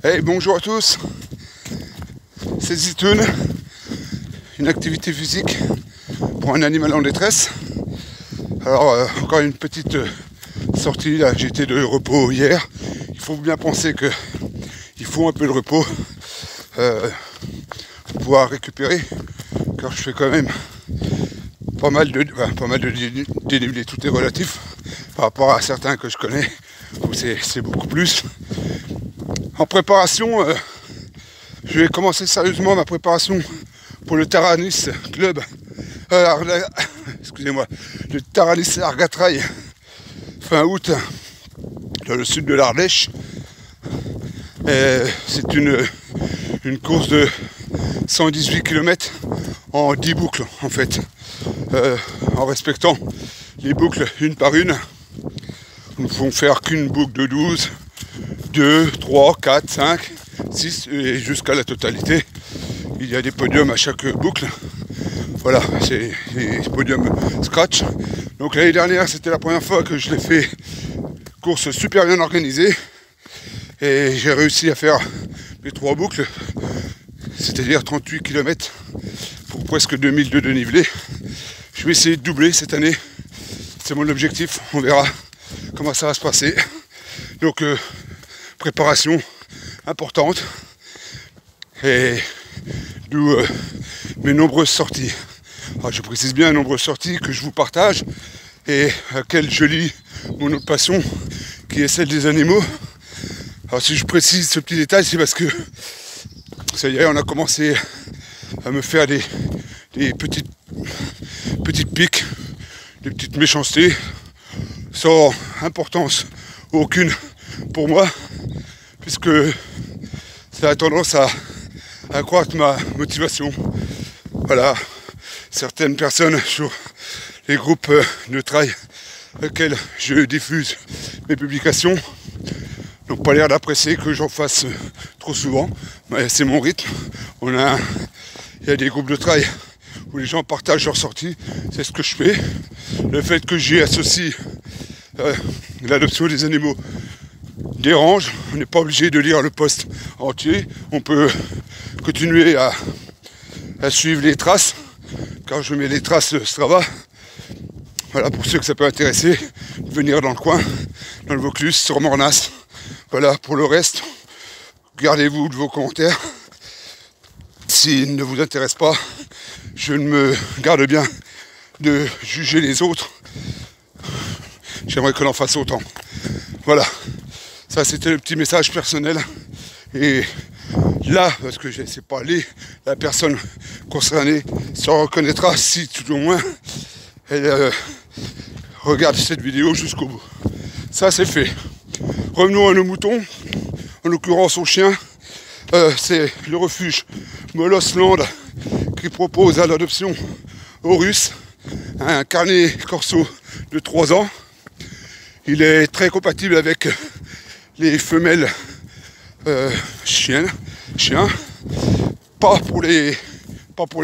Hey, bonjour à tous, c'est Zitoun, une activité physique pour un animal en détresse. Alors, encore une petite sortie, là, j'étais de repos hier. Il faut bien penser qu'il faut un peu de repos pour pouvoir récupérer, car je fais quand même pas mal de dénivelé, tout est relatif, par rapport à certains que je connais, où c'est beaucoup plus. En préparation, je vais commencer sérieusement ma préparation pour le Taranis Club, excusez-moi, le Taranis Argatrail fin août dans le sud de l'Ardèche. C'est une course de 118 km en 10 boucles en fait, en respectant les boucles une par une. Nous ne pouvons faire qu'une boucle de 12, 2, 3, 4, 5, 6 et jusqu'à la totalité. Il y a des podiums à chaque boucle. Voilà, c'est des podiums scratch. Donc l'année dernière, c'était la première fois que je l'ai fait. Course super bien organisée. Et j'ai réussi à faire les 3 boucles, c'est-à-dire 38 km pour presque 2000 de dénivelé. Je vais essayer de doubler cette année. C'est mon objectif. On verra comment ça va se passer. Donc préparation importante et d'où mes nombreuses sorties. Alors, je précise bien nombreuses sorties que je vous partage et à laquelle je lie mon autre passion qui est celle des animaux. Alors si je précise ce petit détail, c'est parce que ça y est, on a commencé à me faire des petites piques, des petites méchancetés sans importance aucune pour moi, puisque ça a tendance à accroître ma motivation. Voilà, certaines personnes sur les groupes de travail auxquels je diffuse mes publications n'ont pas l'air d'apprécier que j'en fasse trop souvent, mais c'est mon rythme. Il y a des groupes de travail où les gens partagent leurs sorties, c'est ce que je fais. Le fait que j'y associe l'adoption des animaux dérange, on n'est pas obligé de lire le post entier, on peut continuer à suivre les traces, car je mets les traces Strava. Voilà, pour ceux que ça peut intéresser, de venir dans le coin, dans le Vaucluse, sur Mornas. Voilà, pour le reste, gardez-vous de vos commentaires. S'ils ne vous intéressent pas, je ne me garde bien de juger les autres. J'aimerais qu'on en fasse autant. Voilà, ça c'était le petit message personnel. Et là, parce que je ne sais pas aller, la personne concernée se reconnaîtra si tout au moins elle regarde cette vidéo jusqu'au bout. Ça c'est fait. Revenons à nos moutons, en l'occurrence aux chiens. C'est le refuge Molosland qui propose à l'adoption aux Russes un carnet corso de 3 ans. Il est très compatible avec les femelles chiens, pas pour les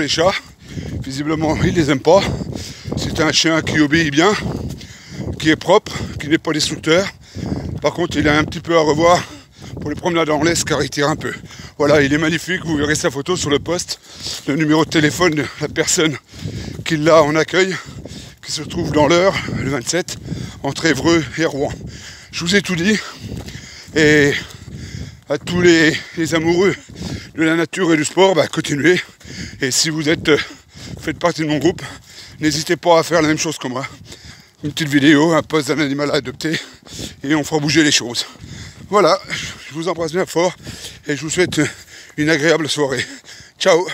chats. Visiblement, ils les aiment pas. C'est un chien qui obéit bien, qui est propre, qui n'est pas destructeur. Par contre, il a un petit peu à revoir pour les promenades en laisse car il tire un peu. Voilà, il est magnifique, vous verrez sa photo sur le post, le numéro de téléphone de la personne qui l'a en accueil, qui se trouve dans l'Eure, le 27, entre Évreux et Rouen. Je vous ai tout dit, et à tous les amoureux de la nature et du sport, continuez. Et si vous faites partie de mon groupe, n'hésitez pas à faire la même chose que moi. Une petite vidéo, un post d'un animal à adopter, et on fera bouger les choses. Voilà, je vous embrasse bien fort, et je vous souhaite une agréable soirée. Ciao!